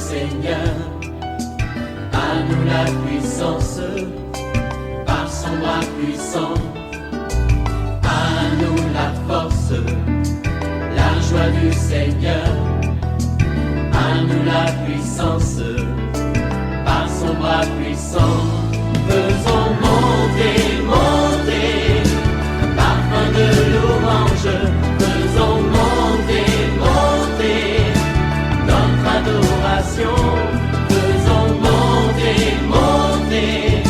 Seigneur. À nous la puissance, par son bras puissant. À nous la force, la joie du Seigneur. À nous la puissance, par son bras puissant. Faisons monter, monter, parfum de louange. Faisons monter, monter, notre adoration. Faisons monter, monter,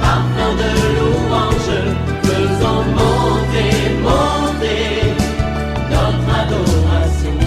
parfum de louange. Faisons monter, monter, notre adoration.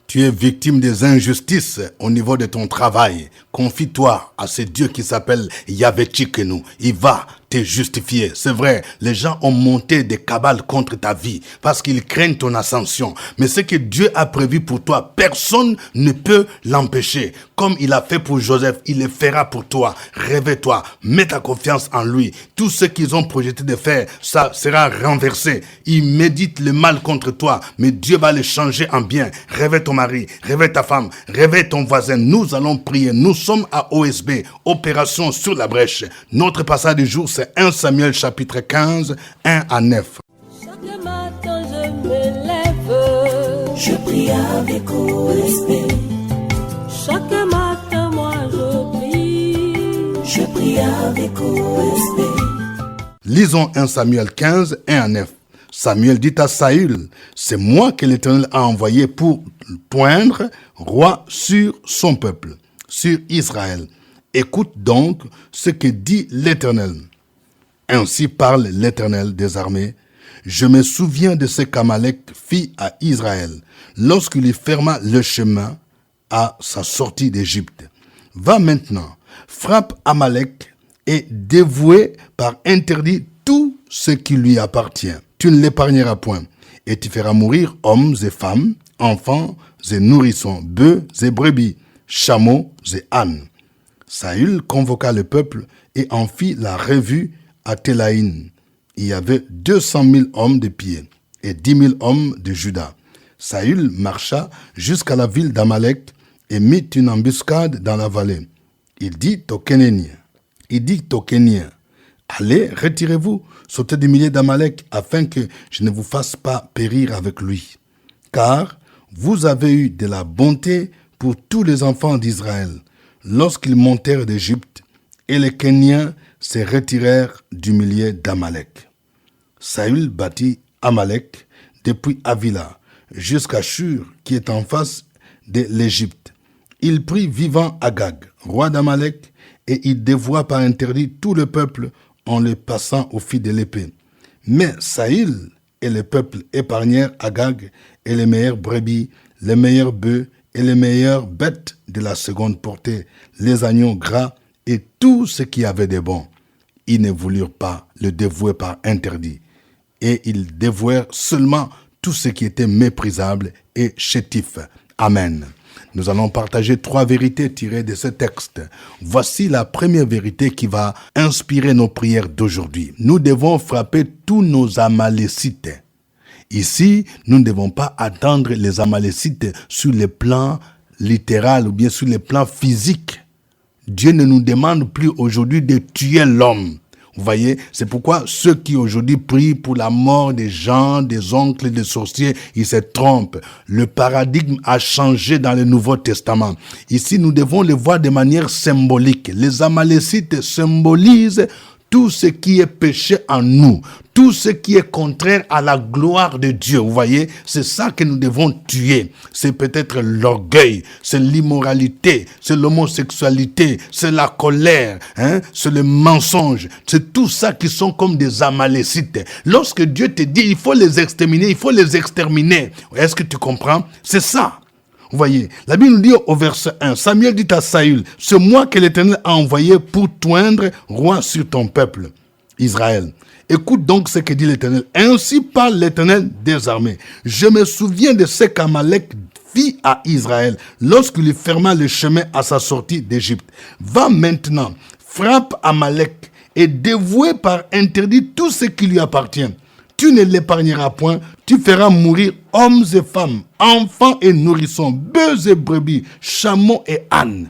Tu es victime des injustices au niveau de ton travail. Confie-toi à ce Dieu qui s'appelle Yahvé Tchikenu. Il va te justifier. C'est vrai, les gens ont monté des cabales contre ta vie parce qu'ils craignent ton ascension. Mais ce que Dieu a prévu pour toi, personne ne peut l'empêcher. Comme il a fait pour Joseph, il le fera pour toi. Réveille-toi, mets ta confiance en lui. Tout ce qu'ils ont projeté de faire, ça sera renversé. Ils méditent le mal contre toi, mais Dieu va le changer en bien. Réveille ton mari, réveille ta femme, réveille ton voisin. Nous allons prier. Nous sommes à OSB, Opération sur la brèche. Notre passage du jour, c'est 1 Samuel chapitre 15, 1 à 9. Chaque matin je me lève, je prie avec OSB. Chaque matin moi je prie avec OSB. Lisons 1 Samuel 15, 1 à 9. Samuel dit à Saül, c'est moi que l'Éternel a envoyé pour poindre roi sur son peuple, sur Israël. Écoute donc ce que dit l'Éternel. Ainsi parle l'Éternel des armées. Je me souviens de ce qu'Amalek fit à Israël lorsqu'il lui ferma le chemin à sa sortie d'Égypte. Va maintenant, frappe Amalek et dévouez par interdit tout ce qui lui appartient. Tu ne l'épargneras point. Et tu feras mourir hommes et femmes, enfants et nourrissons, bœufs et brebis, chameaux et ânes. Saül convoqua le peuple et en fit la revue à Télaïn. Il y avait 200 000 hommes de pied et 10 000 hommes de Juda. Saül marcha jusqu'à la ville d'Amalek et mit une embuscade dans la vallée. Il dit aux Kénéniens, allez, retirez-vous, sautez du milieu d'Amalek afin que je ne vous fasse pas périr avec lui. Car vous avez eu de la bonté pour tous les enfants d'Israël lorsqu'ils montèrent d'Égypte et les Kéniens se retirèrent du milieu d'Amalek. Saül bâtit Amalek depuis Avila jusqu'à Shur qui est en face de l'Égypte. Il prit vivant Agag, roi d'Amalek, et il dévoua par interdit tout le peuple en le passant au fil de l'épée. Mais Saül et le peuple épargnèrent Agag et les meilleures brebis, les meilleurs bœufs et les meilleures bêtes de la seconde portée, les agneaux gras et tout ce qui avait de bon. Ils ne voulurent pas le dévouer par interdit. Et ils dévouèrent seulement tout ce qui était méprisable et chétif. Amen. Nous allons partager 3 vérités tirées de ce texte. Voici la première vérité qui va inspirer nos prières d'aujourd'hui. Nous devons frapper tous nos Amalécites. Ici, nous ne devons pas attendre les Amalécites sur le plan littéral ou bien sur le plan physique. Dieu ne nous demande plus aujourd'hui de tuer l'homme. Vous voyez, c'est pourquoi ceux qui aujourd'hui prient pour la mort des gens, des oncles, des sorciers, ils se trompent. Le paradigme a changé dans le Nouveau Testament. Ici, nous devons le voir de manière symbolique. Les Amalécites symbolisent tout ce qui est péché en nous, tout ce qui est contraire à la gloire de Dieu. Vous voyez, c'est ça que nous devons tuer. C'est peut-être l'orgueil, c'est l'immoralité, c'est l'homosexualité, c'est la colère, c'est le mensonge. C'est tout ça qui sont comme des Amalécites. Lorsque Dieu te dit, il faut les exterminer, il faut les exterminer. Est-ce que tu comprends? C'est ça. Vous voyez, la Bible nous dit au verset 1, Samuel dit à Saül, c'est moi que l'Éternel a envoyé pour toindre roi sur ton peuple, Israël. Écoute donc ce que dit l'Éternel. Ainsi parle l'Éternel des armées. Je me souviens de ce qu'Amalek fit à Israël lorsqu'il lui ferma le chemin à sa sortie d'Égypte. Va maintenant, frappe Amalek et dévoue par interdit tout ce qui lui appartient. tu ne l'épargneras point, tu feras mourir hommes et femmes, enfants et nourrissons, bœufs et brebis, chameaux et ânes.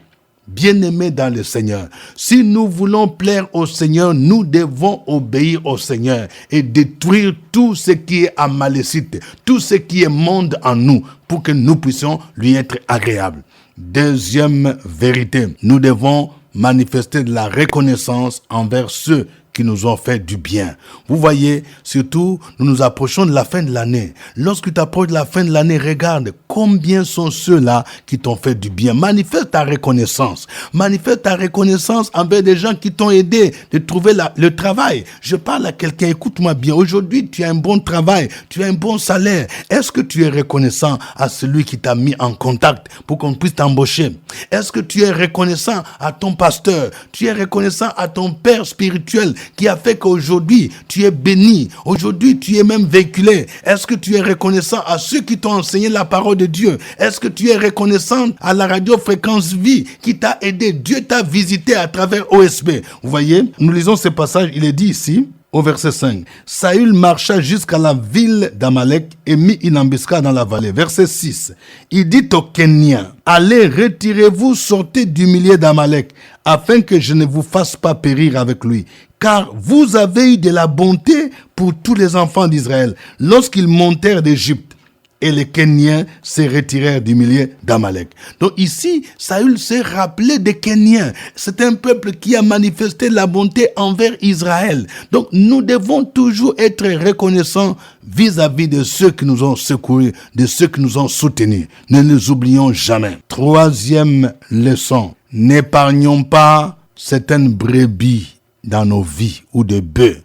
Bien-aimés dans le Seigneur, si nous voulons plaire au Seigneur, nous devons obéir au Seigneur et détruire tout ce qui est amalécite, tout ce qui est monde en nous, pour que nous puissions lui être agréables. Deuxième vérité, nous devons manifester de la reconnaissance envers ceux qui nous ont fait du bien. Vous voyez, surtout, nous nous approchons de la fin de l'année. Lorsque tu approches de la fin de l'année, regarde combien sont ceux-là qui t'ont fait du bien. Manifeste ta reconnaissance. Manifeste ta reconnaissance envers des gens qui t'ont aidé de trouver le travail. Je parle à quelqu'un, écoute-moi bien. Aujourd'hui, tu as un bon travail, tu as un bon salaire. Est-ce que tu es reconnaissant à celui qui t'a mis en contact pour qu'on puisse t'embaucher? Est-ce que tu es reconnaissant à ton pasteur? Tu es reconnaissant à ton père spirituel qui a fait qu'aujourd'hui, tu es béni. Aujourd'hui, tu es même véhiculé. Est-ce que tu es reconnaissant à ceux qui t'ont enseigné la parole de Dieu? Est-ce que tu es reconnaissant à la radio Fréquence Vie qui t'a aidé? Dieu t'a visité à travers OSB. Vous voyez, nous lisons ce passage, il est dit ici, au verset 5. Saül marcha jusqu'à la ville d'Amalek et mit une embuscade dans la vallée. Verset 6. Il dit aux Kéniens, allez, retirez-vous, sortez du milieu d'Amalek, afin que je ne vous fasse pas périr avec lui. Car vous avez eu de la bonté pour tous les enfants d'Israël lorsqu'ils montèrent d'Égypte. Et les Kéniens se retirèrent du milieu d'Amalek. Donc ici, Saül s'est rappelé des Kéniens. C'est un peuple qui a manifesté la bonté envers Israël. Donc nous devons toujours être reconnaissants vis-à-vis de ceux qui nous ont secourus, de ceux qui nous ont soutenus. Ne les oublions jamais. Troisième leçon. N'épargnons pas certaines brebis dans nos vies ou de bœufs.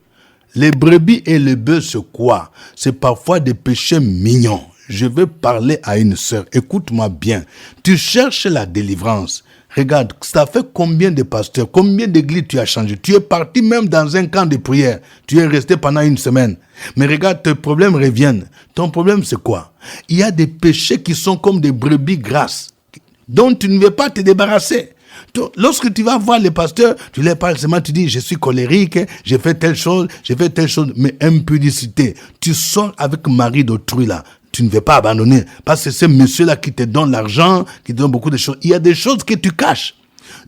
Les brebis et les bœufs, c'est quoi? C'est parfois des péchés mignons. Je veux parler à une sœur. Écoute-moi bien. Tu cherches la délivrance. Regarde, ça fait combien de pasteurs, combien d'églises tu as changé. Tu es parti même dans un camp de prière. Tu es resté pendant une semaine. Mais regarde, tes problèmes reviennent. Ton problème, c'est quoi? Il y a des péchés qui sont comme des brebis grasses, dont tu ne veux pas te débarrasser. Lorsque tu vas voir les pasteurs, tu leur parles seulement, tu dis, je suis colérique, j'ai fait telle chose, mais impudicité. Tu sors avec mari d'autrui là. Tu ne veux pas abandonner. Parce que c'est monsieur-là qui te donne l'argent, qui te donne beaucoup de choses. Il y a des choses que tu caches.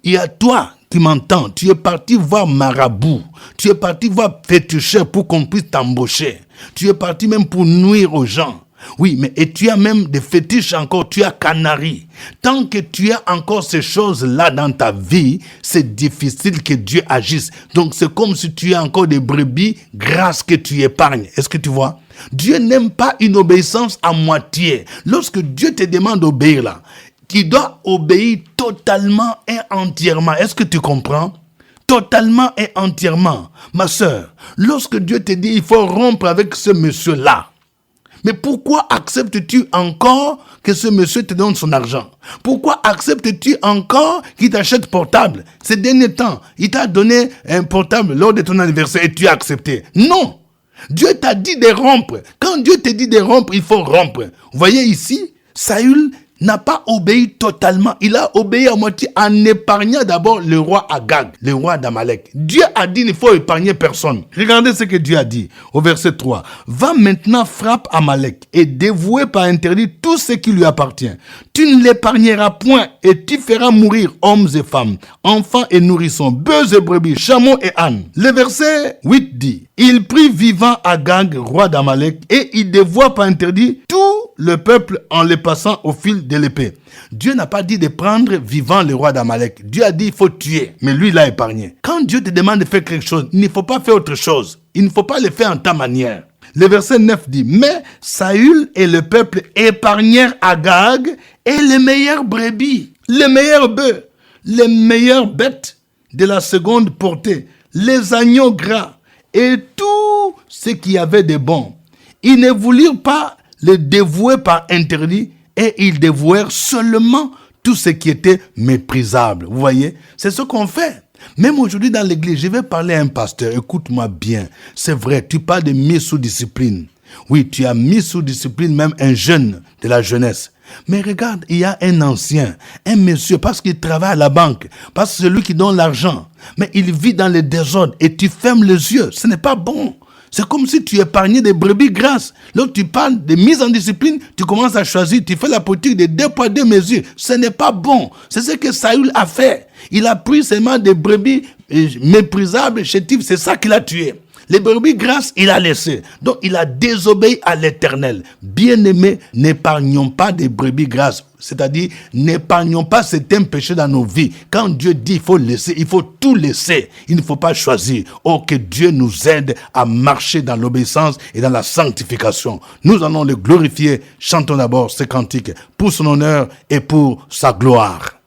Il y a toi qui m'entends. Tu es parti voir marabout. Tu es parti voir féticheur pour qu'on puisse t'embaucher. Tu es parti même pour nuire aux gens. Oui, mais et tu as même des fétiches encore, tu as canari. Tant que tu as encore ces choses-là dans ta vie, c'est difficile que Dieu agisse. Donc c'est comme si tu as encore des brebis grasses que tu épargnes. Est-ce que tu vois? Dieu n'aime pas une obéissance à moitié. Lorsque Dieu te demande d'obéir là, tu dois obéir totalement et entièrement. Est-ce que tu comprends? Totalement et entièrement. Ma sœur, lorsque Dieu te dit il faut rompre avec ce monsieur-là, mais pourquoi acceptes-tu encore que ce monsieur te donne son argent? Pourquoi acceptes-tu encore qu'il t'achète portable? Ces derniers temps, il t'a donné un portable lors de ton anniversaire et tu as accepté. Non! Dieu t'a dit de rompre. Quand Dieu te dit de rompre, il faut rompre. Vous voyez ici, Saül n'a pas obéi totalement. Il a obéi à moitié en épargnant d'abord le roi Agag, le roi d'Amalek. Dieu a dit qu'il ne faut épargner personne. Regardez ce que Dieu a dit au verset 3. Va maintenant frappe Amalek et dévouer par interdit tout ce qui lui appartient. Tu ne l'épargneras point et tu feras mourir hommes et femmes, enfants et nourrissons, bœufs et brebis, chameaux et ânes. Le verset 8 dit, il prit vivant Agag, roi d'Amalek, et il dévoua par interdit tout le peuple en le passant au fil de l'épée. Dieu n'a pas dit de prendre vivant le roi d'Amalek. Dieu a dit il faut tuer, mais lui l'a épargné. Quand Dieu te demande de faire quelque chose, il ne faut pas faire autre chose. Il ne faut pas le faire en ta manière. Le verset 9 dit, mais Saül et le peuple épargnèrent Agag et les meilleures brebis, les meilleurs bœufs, les meilleures bêtes de la seconde portée, les agneaux gras et tout ce qu'il y avait de bon. Ils ne voulurent pas les dévouer par interdit et ils dévouèrent seulement tout ce qui était méprisable. Vous voyez, c'est ce qu'on fait. Même aujourd'hui dans l'église, je vais parler à un pasteur, écoute-moi bien. C'est vrai, tu parles de mise sous discipline. Oui, tu as mis sous discipline même un jeune de la jeunesse. Mais regarde, il y a un ancien, un monsieur, parce qu'il travaille à la banque, parce que c'est lui qui donne l'argent. Mais il vit dans le désordre et tu fermes les yeux. Ce n'est pas bon. C'est comme si tu épargnais des brebis grasses. Lorsque tu parles de mise en discipline, tu commences à choisir, tu fais la politique de 2 poids 2 mesures. Ce n'est pas bon. C'est ce que Saül a fait. Il a pris seulement des brebis méprisables, chétives, c'est ça qu'il a tué. Les brebis grasses, il a laissé. Donc, il a désobéi à l'Éternel. Bien-aimés, n'épargnons pas des brebis grasses. C'est-à-dire, n'épargnons pas certains péchés dans nos vies. Quand Dieu dit il faut laisser, il faut tout laisser. Il ne faut pas choisir. Oh, que Dieu nous aide à marcher dans l'obéissance et dans la sanctification. Nous allons le glorifier. Chantons d'abord ce cantique pour son honneur et pour sa gloire.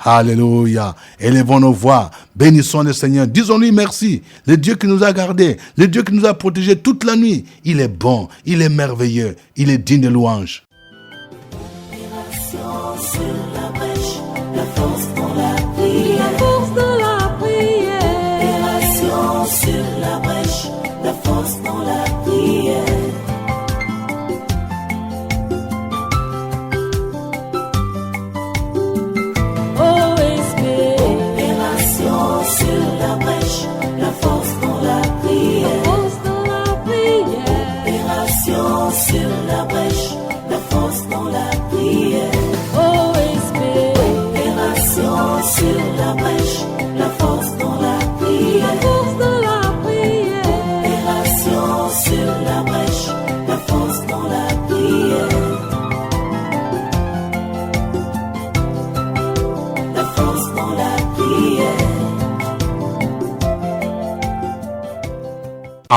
Alléluia. Élevons nos voix. Bénissons le Seigneur. Disons-lui merci. Le Dieu qui nous a gardés. Le Dieu qui nous a protégés toute la nuit. Il est bon. Il est merveilleux. Il est digne de louange.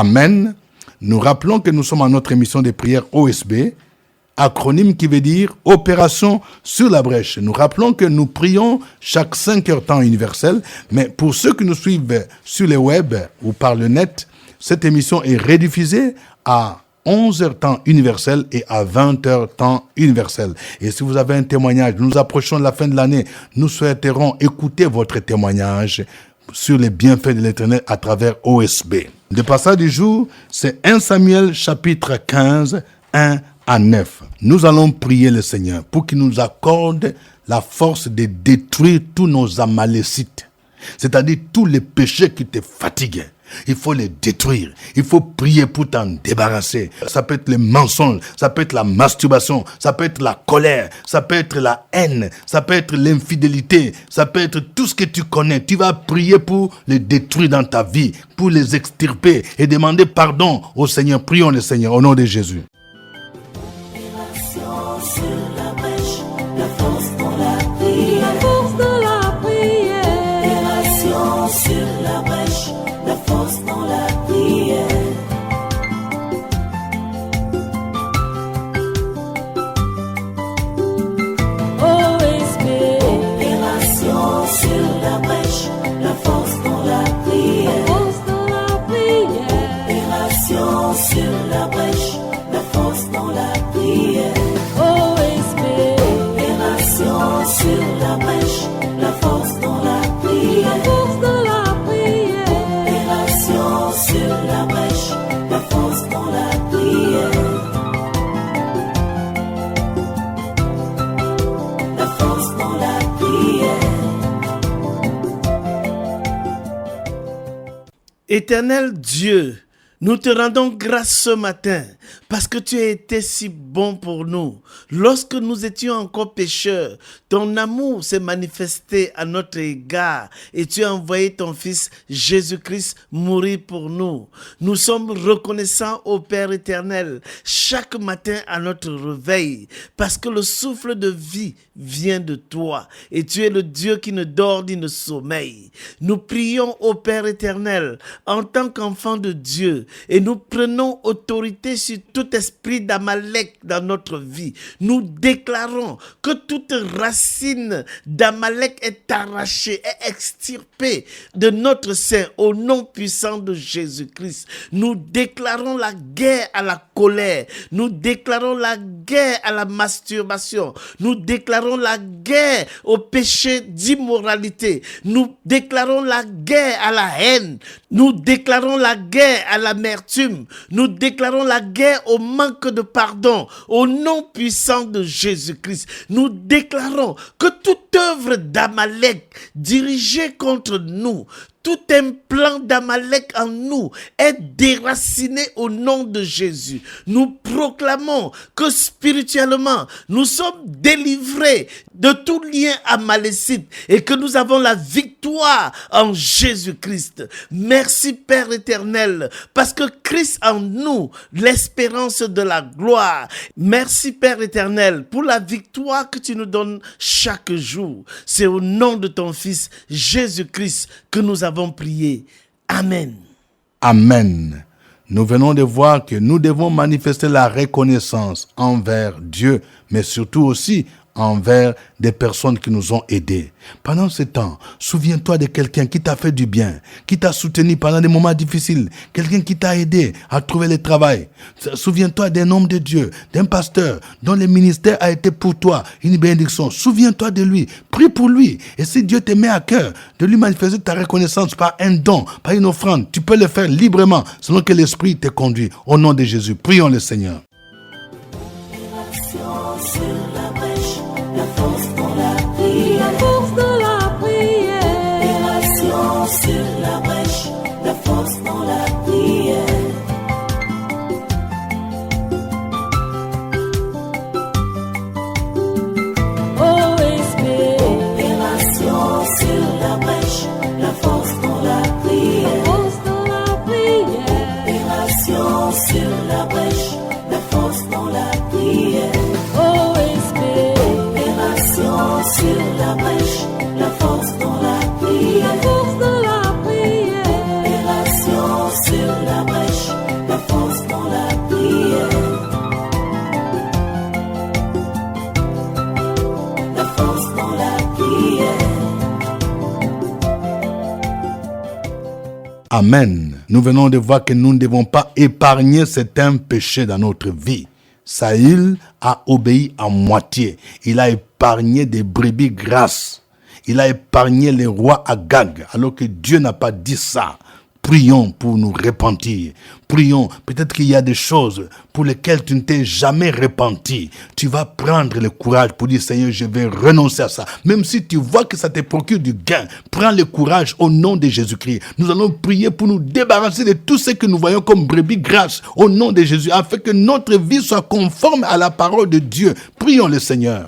Amen. Nous rappelons que nous sommes à notre émission de prière OSB, acronyme qui veut dire Opération sur la brèche. Nous rappelons que nous prions chaque 5 heures temps universel, mais pour ceux qui nous suivent sur le web ou par le net, cette émission est rediffusée à 11 heures temps universel et à 20 heures temps universel. Et si vous avez un témoignage, nous approchons de la fin de l'année, nous souhaiterons écouter votre témoignage sur les bienfaits de l'Éternel à travers OSB. Le passage du jour, c'est 1 Samuel chapitre 15, 1 à 9. Nous allons prier le Seigneur pour qu'il nous accorde la force de détruire tous nos amalécites, c'est-à-dire tous les péchés qui te fatiguent. Il faut les détruire. Il faut prier pour t'en débarrasser. Ça peut être les mensonges, ça peut être la masturbation, ça peut être la colère, ça peut être la haine, ça peut être l'infidélité, ça peut être tout ce que tu connais. Tu vas prier pour les détruire dans ta vie, pour les extirper et demander pardon au Seigneur. Prions le Seigneur au nom de Jésus. Éternel Dieu, Nous te rendons grâce ce matin parce que tu as été si bon pour nous. Lorsque nous étions encore pécheurs, ton amour s'est manifesté à notre égard et tu as envoyé ton Fils Jésus-Christ mourir pour nous. Nous sommes reconnaissants au Père éternel chaque matin à notre réveil parce que le souffle de vie vient de toi et tu es le Dieu qui ne dort ni ne sommeille. Nous prions au Père éternel en tant qu'enfants de Dieu et nous prenons autorité sur tout esprit d'Amalek dans notre vie. Nous déclarons que toute racine d'Amalek est arrachée, est extirpée de notre sein au nom puissant de Jésus-Christ. Nous déclarons la guerre à la colère. Nous déclarons la guerre à la masturbation. Nous déclarons la guerre au péché d'immoralité. Nous déclarons la guerre à la haine. Nous déclarons la guerre à l'amertume. Nous déclarons la guerre au manque de pardon. Au nom puissant de Jésus-Christ, nous déclarons que toute œuvre d'Amalek dirigée contre nous, tout un plan d'Amalek en nous est déraciné au nom de Jésus. Nous proclamons que spirituellement, nous sommes délivrés de tout lien amalécite et que nous avons la victoire en Jésus-Christ. Merci Père éternel, parce que Christ en nous, l'espérance de la gloire. Merci Père éternel pour la victoire que tu nous donnes chaque jour. C'est au nom de ton Fils Jésus-Christ que nous avons prié. Amen. Amen. Nous venons de voir que nous devons manifester la reconnaissance envers Dieu, mais surtout aussi envers des personnes qui nous ont aidés. Pendant ce temps, souviens-toi de quelqu'un qui t'a fait du bien, qui t'a soutenu pendant des moments difficiles, quelqu'un qui t'a aidé à trouver le travail. Souviens-toi d'un homme de Dieu, d'un pasteur dont le ministère a été pour toi une bénédiction. Souviens-toi de lui, prie pour lui. Et si Dieu te met à cœur de lui manifester ta reconnaissance par un don, par une offrande, tu peux le faire librement, selon que l'Esprit te conduit. Au nom de Jésus, prions le Seigneur. Sur la brèche, la force dans la prière. OSP, opération sur la brèche, la force dans la prière. Opération sur la brèche, la force dans la prière. OSP, opération sur la brèche, la force dans la prière. Sur la brèche, la force dans la prière. La force dans la prière. Amen. Nous venons de voir que nous ne devons pas épargner certains péchés dans notre vie. Saül a obéi à moitié. Il a épargné des brebis grasses. Il a épargné le roi Agag, alors que Dieu n'a pas dit ça. Prions pour nous repentir. Prions. Peut-être qu'il y a des choses pour lesquelles tu ne t'es jamais repenti. Tu vas prendre le courage pour dire, Seigneur, je vais renoncer à ça. Même si tu vois que ça te procure du gain, prends le courage au nom de Jésus-Christ. Nous allons prier pour nous débarrasser de tout ce que nous voyons comme brebis grasses au nom de Jésus, afin que notre vie soit conforme à la parole de Dieu. Prions le Seigneur.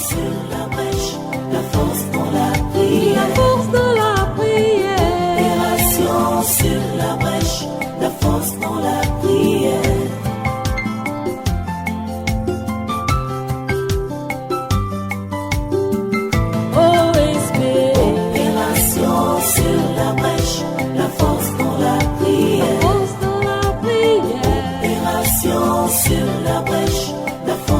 Sur la brèche, la force dans la prière. La force dans la prière. Opération sur la brèche, la force dans la prière. OSP, opération sur la brèche, la force dans la prière. La force dans la prière. Opération sur la brèche, la force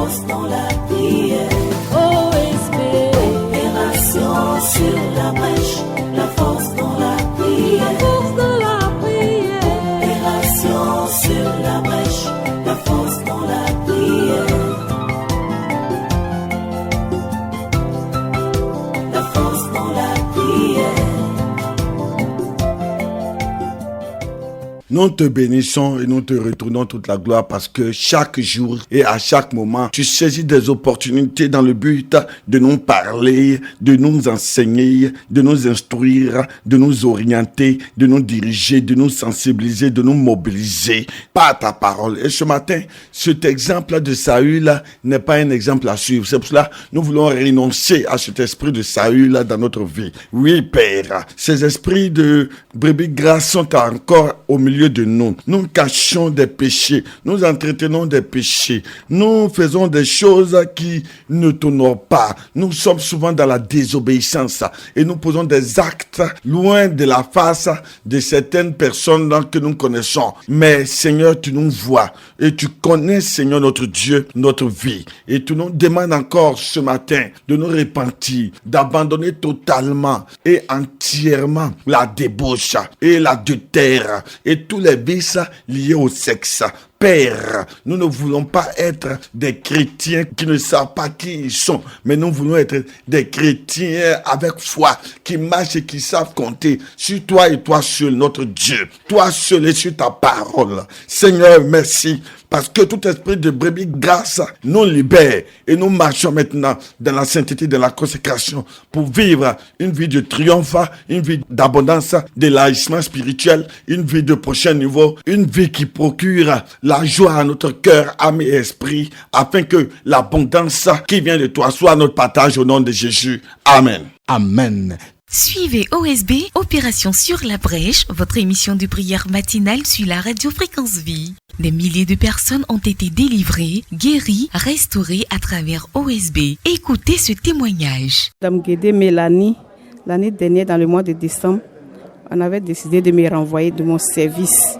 Nous te bénissons et nous te retournons toute la gloire parce que chaque jour et à chaque moment, tu saisis des opportunités dans le but de nous parler, de nous enseigner, de nous instruire, de nous orienter, de nous diriger, de nous sensibiliser, de nous mobiliser par ta parole. Et ce matin, cet exemple de Saül n'est pas un exemple à suivre. C'est pour cela que nous voulons renoncer à cet esprit de Saül dans notre vie. Oui, Père, ces esprits de brebis grasses sont encore au milieu de nous. Nous cachons des péchés, nous entretenons des péchés, nous faisons des choses qui ne t'honorent pas. Nous sommes souvent dans la désobéissance et nous posons des actes loin de la face de certaines personnes que nous connaissons. Mais Seigneur, tu nous vois et tu connais, Seigneur, notre Dieu, notre vie. Et tu nous demandes encore ce matin de nous repentir, d'abandonner totalement et entièrement la débauche et l'adultère et tous les vices liés au sexe. Père, nous ne voulons pas être des chrétiens qui ne savent pas qui ils sont, mais nous voulons être des chrétiens avec foi, qui marchent et qui savent compter sur toi et toi seul, notre Dieu. Toi seul et sur ta parole. Seigneur, merci, parce que tout esprit de brebis grâce nous libère et nous marchons maintenant dans la sainteté, de la consécration pour vivre une vie de triomphe, une vie d'abondance, d'élargissement spirituel, une vie de prochain niveau, une vie qui procure la joie à notre cœur, âme et esprit, afin que l'abondance qui vient de toi soit notre partage au nom de Jésus. Amen. Amen. Suivez OSB, Opération sur la brèche, votre émission de prière matinale sur la radio Fréquence Vie. Des milliers de personnes ont été délivrées, guéries, restaurées à travers OSB. Écoutez ce témoignage. Dame Guédé Mélanie, l'année dernière, dans le mois de décembre, on avait décidé de me renvoyer de mon service.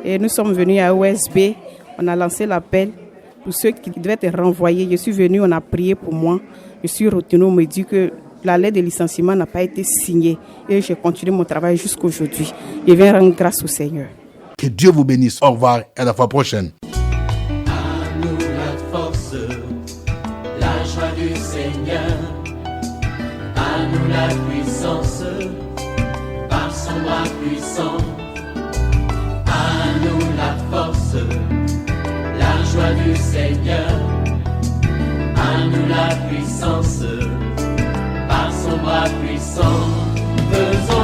Et nous sommes venus à OSB, on a lancé l'appel pour ceux qui devaient être renvoyés. Je suis venu, on a prié pour moi. Je suis retourné, on me dit que la lettre de licenciement n'a pas été signée. Et j'ai continué mon travail jusqu'aujourd'hui. Je viens rendre grâce au Seigneur. Que Dieu vous bénisse. Au revoir et à la fois prochaine. À nous la force, la joie du Seigneur. À nous la puissance, par son bras puissant. À nous la force, la joie du Seigneur. À nous la puissance, par son bras puissant. Faisons